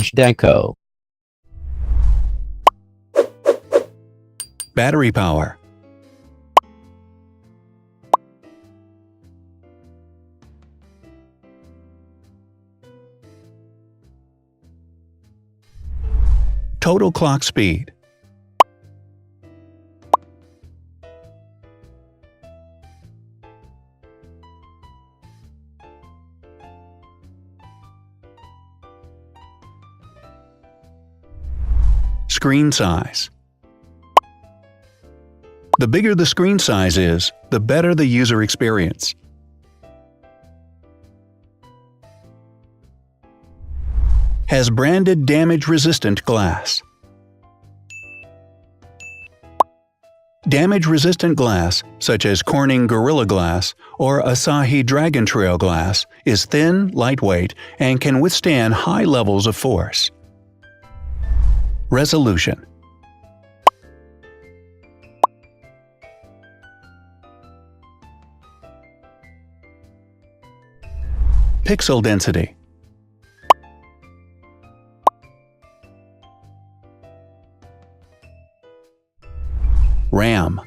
Zhdanko. Battery power. Total clock speed. Screen size. The bigger the screen size is, the better the user experience. Has branded damage-resistant glass. Damage-resistant glass, such as Corning Gorilla Glass or Asahi Dragon Trail glass, is thin, lightweight, and can withstand high levels of force. Resolution. Pixel density. RAM.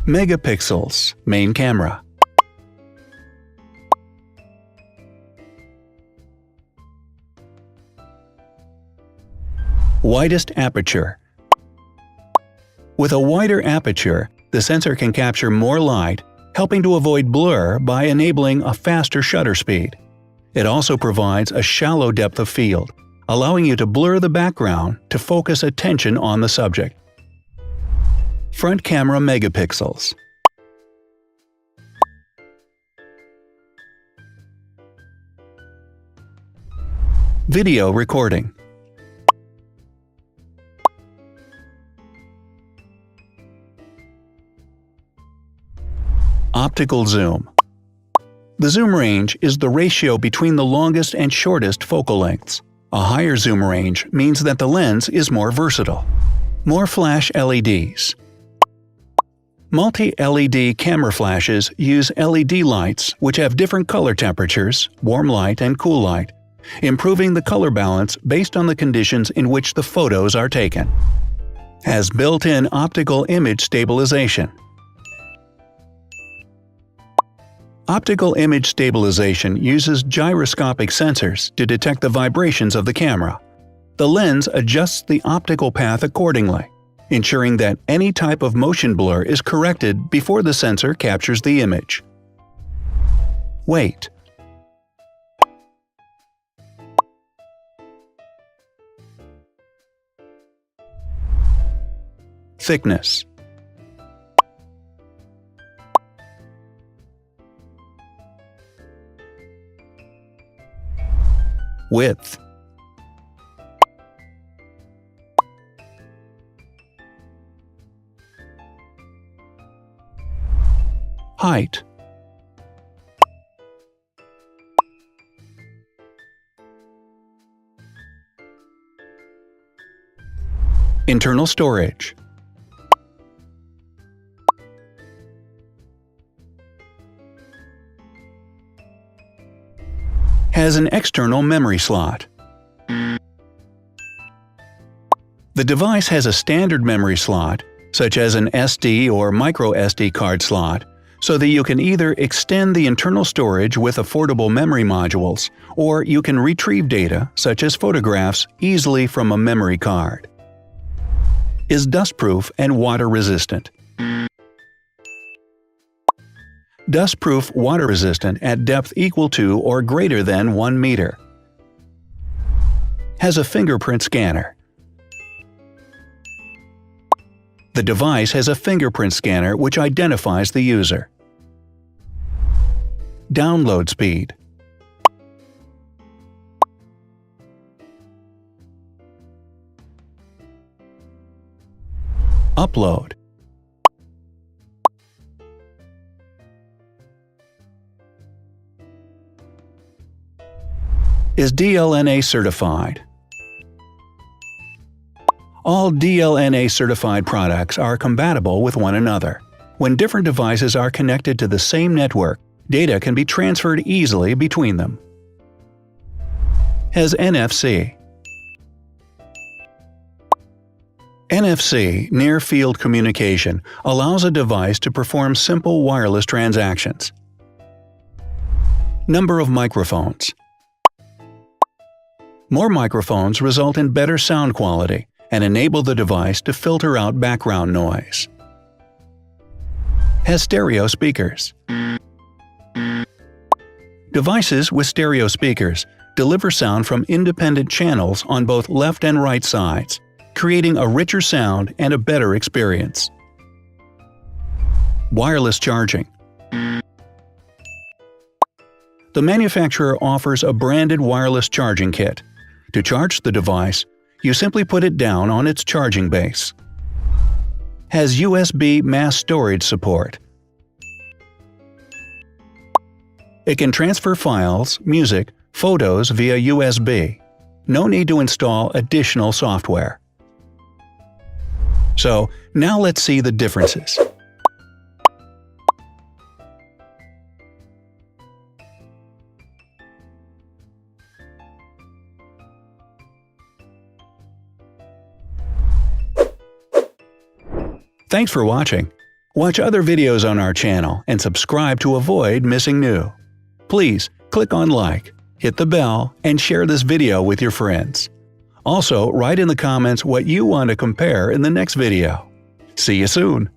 Megapixels, main camera. Widest aperture. With a wider aperture, the sensor can capture more light, helping to avoid blur by enabling a faster shutter speed. It also provides a shallow depth of field, allowing you to blur the background to focus attention on the subject. Front camera megapixels. Video recording. Optical zoom. The zoom range is the ratio between the longest and shortest focal lengths. A higher zoom range means that the lens is more versatile. More flash LEDs. Multi-LED camera flashes use LED lights which have different color temperatures, warm light and cool light, improving the color balance based on the conditions in which the photos are taken. Has built-in optical image stabilization. Optical image stabilization uses gyroscopic sensors to detect the vibrations of the camera. The lens adjusts the optical path accordingly, ensuring that any type of motion blur is corrected before the sensor captures the image. Weight. Thickness. Width. Height. Internal storage. Has an external memory slot. The device has a standard memory slot, such as an SD or micro SD card slot, so that you can either extend the internal storage with affordable memory modules, or you can retrieve data, such as photographs, easily from a memory card. Is dustproof and water-resistant. Dustproof water-resistant at depth equal to or greater than 1 meter. Has a fingerprint scanner. The device has a fingerprint scanner which identifies the user. Download speed. Upload. Is DLNA certified. All DLNA certified products are compatible with one another. When different devices are connected to the same network, data can be transferred easily between them. Has NFC. NFC, near-field communication, allows a device to perform simple wireless transactions. Number of microphones. More microphones result in better sound quality and enable the device to filter out background noise. Has stereo speakers. Devices with stereo speakers deliver sound from independent channels on both left and right sides, creating a richer sound and a better experience. Wireless charging. The manufacturer offers a branded wireless charging kit. To charge the device, you simply put it down on its charging base. Has USB mass storage support. It can transfer files, music, photos via USB. No need to install additional software. So, now let's see the differences. Thanks for watching. Watch other videos on our channel and subscribe to avoid missing new. Please click on like, hit the bell, and share this video with your friends. Also, write in the comments what you want to compare in the next video. See you soon!